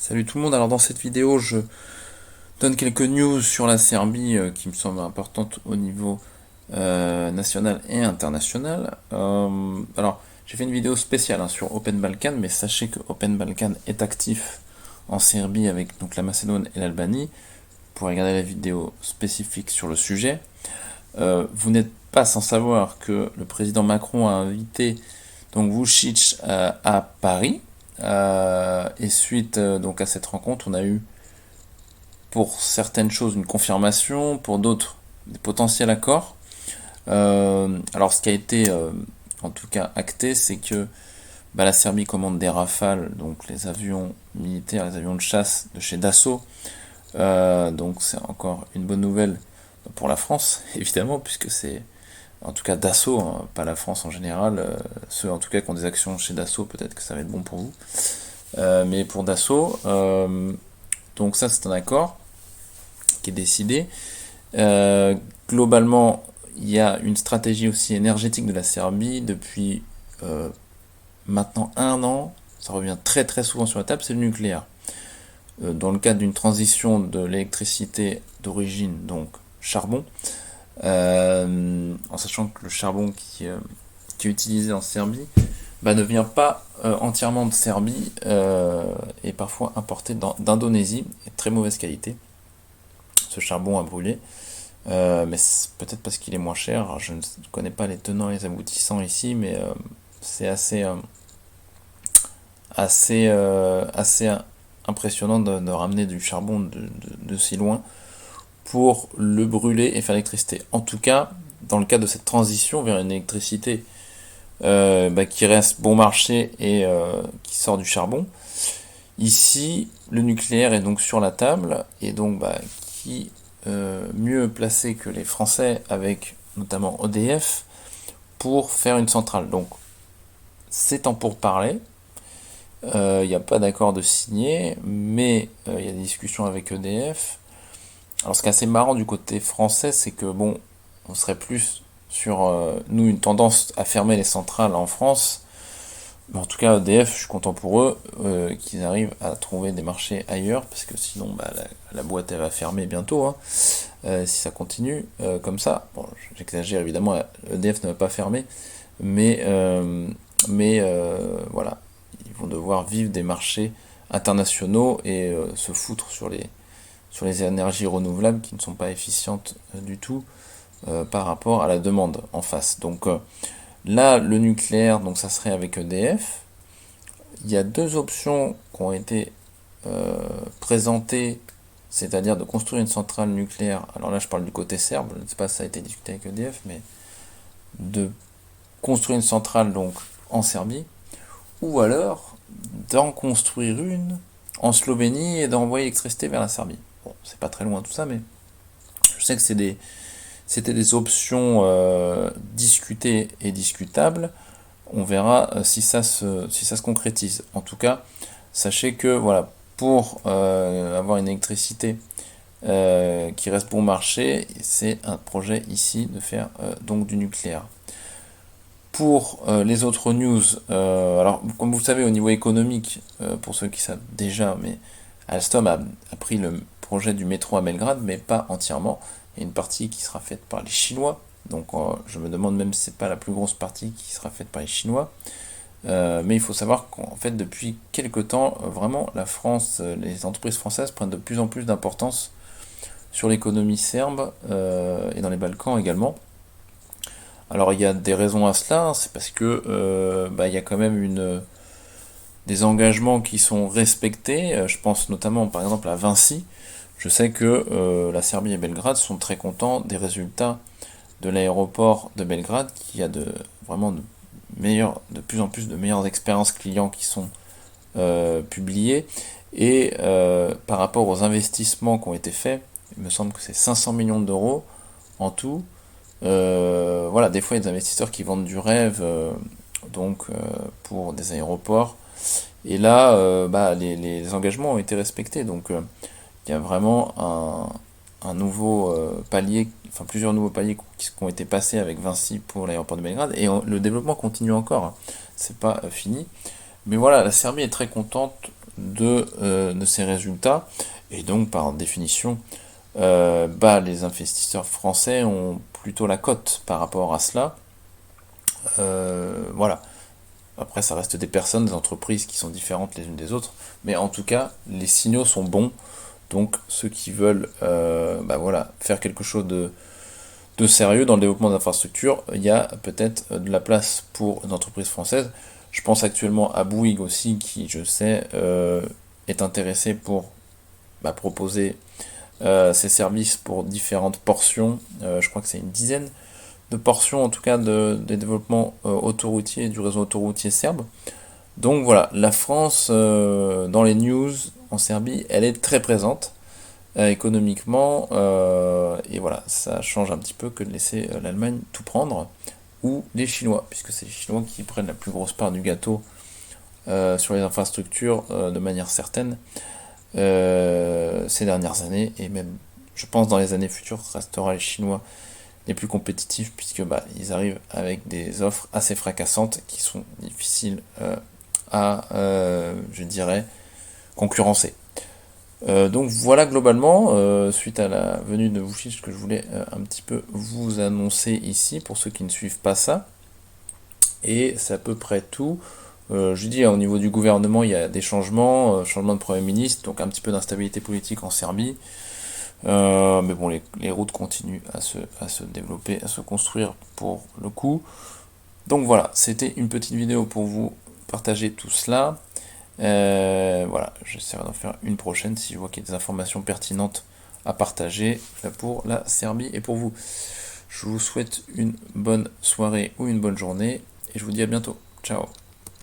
Salut tout le monde, alors dans cette vidéo je donne quelques news sur la Serbie qui me semblent importantes au niveau national et international. Alors j'ai fait une vidéo spéciale sur Open Balkan, mais sachez que Open Balkan est actif en Serbie avec donc la Macédoine et l'Albanie. Vous pourrez regarder la vidéo spécifique sur le sujet. Vous n'êtes pas sans savoir que le président Macron a invité donc Vučić à Paris. Et suite donc à cette rencontre, on a eu pour certaines choses une confirmation, pour d'autres des potentiels accords. Alors ce qui a été en tout cas acté, c'est que la Serbie commande des Rafales, donc les avions militaires, les avions de chasse de chez Dassault. Donc c'est encore une bonne nouvelle pour la France, évidemment, puisque c'est en tout cas Dassault, hein, pas la France en général. Ceux en tout cas qui ont des actions chez Dassault, peut-être que ça va être bon pour vous. Mais pour Dassault, donc ça c'est un accord qui est décidé. Globalement, il y a une stratégie aussi énergétique de la Serbie depuis maintenant un an. Ça revient très très souvent sur la table, c'est le nucléaire. Dans le cadre d'une transition de l'électricité d'origine, donc charbon, en sachant que le charbon qui est utilisé en Serbie ne vient pas entièrement de Serbie et parfois importé d'Indonésie, et de très mauvaise qualité, ce charbon à brûler. Mais peut-être parce qu'il est moins cher. Alors, je ne connais pas les tenants et les aboutissants ici, mais c'est assez impressionnant de ramener du charbon de si loin pour le brûler et faire l'électricité. En tout cas, dans le cadre de cette transition vers une électricité qui reste bon marché et qui sort du charbon, ici, le nucléaire est donc sur la table, et donc qui mieux placé que les Français, avec notamment EDF, pour faire une centrale. Donc, c'est en pourparlers. Il n'y a pas d'accord de signé, mais il y a des discussions avec EDF. Alors, ce qui est assez marrant du côté français, c'est que bon, on serait plus sur nous une tendance à fermer les centrales en France. Mais en tout cas, EDF, je suis content pour eux qu'ils arrivent à trouver des marchés ailleurs, parce que sinon, la boîte elle va fermer bientôt, hein, si ça continue comme ça. Bon, j'exagère évidemment, EDF ne va pas fermer, mais voilà, ils vont devoir vivre des marchés internationaux et se foutre sur les énergies renouvelables qui ne sont pas efficientes du tout par rapport à la demande en face. Donc là, le nucléaire, donc ça serait avec EDF. Il y a deux options qui ont été présentées, c'est-à-dire de construire une centrale nucléaire. Alors là, je parle du côté serbe, je ne sais pas si ça a été discuté avec EDF, mais de construire une centrale donc en Serbie, ou alors d'en construire une en Slovénie et d'envoyer l'électricité vers la Serbie. Bon, c'est pas très loin tout ça, mais je sais que c'était des options discutées et discutables. On verra si ça se concrétise. En tout cas, sachez que voilà, pour avoir une électricité qui reste bon marché, c'est un projet ici de faire donc du nucléaire. Pour les autres news, alors comme vous le savez au niveau économique, pour ceux qui savent déjà, mais Alstom a pris le projet du métro à Belgrade, mais pas entièrement. Il y a une partie qui sera faite par les Chinois, donc je me demande même si c'est pas la plus grosse partie qui sera faite par les Chinois. Mais il faut savoir qu'en fait depuis quelques temps, vraiment la France, les entreprises françaises prennent de plus en plus d'importance sur l'économie serbe et dans les Balkans également. Alors il y a des raisons à cela, hein, c'est parce que il y a quand même des engagements qui sont respectés. Je pense notamment par exemple à Vinci. Je sais que la Serbie et Belgrade sont très contents des résultats de l'aéroport de Belgrade, qui a vraiment de plus en plus de meilleures expériences clients qui sont publiées. Et par rapport aux investissements qui ont été faits, il me semble que c'est 500 millions d'euros en tout. Voilà, des fois il y a des investisseurs qui vendent du rêve pour des aéroports. Et là, les engagements ont été respectés. Donc il y a vraiment un nouveau palier, enfin plusieurs nouveaux paliers qui ont été passés avec Vinci pour l'aéroport de Belgrade, et le développement continue encore, hein. C'est pas fini. Mais voilà, la Serbie est très contente de ces résultats, et donc par définition, les investisseurs français ont plutôt la cote par rapport à cela. Voilà. Après, ça reste des personnes, des entreprises qui sont différentes les unes des autres, mais en tout cas, les signaux sont bons. Donc, ceux qui veulent faire quelque chose de sérieux dans le développement d'infrastructures, il y a peut-être de la place pour une entreprise française. Je pense actuellement à Bouygues aussi, qui, je sais, est intéressé pour proposer ses services pour différentes portions. Je crois que c'est une dizaine de portions, en tout cas, des développements autoroutiers, du réseau autoroutier serbe. Donc voilà, la France, dans les news en Serbie, elle est très présente économiquement, et voilà, ça change un petit peu que de laisser l'Allemagne tout prendre, ou les Chinois, puisque c'est les Chinois qui prennent la plus grosse part du gâteau sur les infrastructures de manière certaine ces dernières années, et même, je pense, dans les années futures, restera les Chinois les plus compétitifs, puisque ils arrivent avec des offres assez fracassantes qui sont difficiles je dirais, concurrencer. Donc voilà globalement, suite à la venue de Vučić, que je voulais un petit peu vous annoncer ici, pour ceux qui ne suivent pas ça. Et c'est à peu près tout. Je dis, au niveau du gouvernement, il y a des changements, changement de Premier ministre, donc un petit peu d'instabilité politique en Serbie. Mais bon, les routes continuent à se développer, à se construire pour le coup. Donc voilà, c'était une petite vidéo pour vous partager tout cela. Voilà, j'essaierai d'en faire une prochaine si je vois qu'il y a des informations pertinentes à partager pour la Serbie et pour vous. Je vous souhaite une bonne soirée ou une bonne journée et je vous dis à bientôt. Ciao.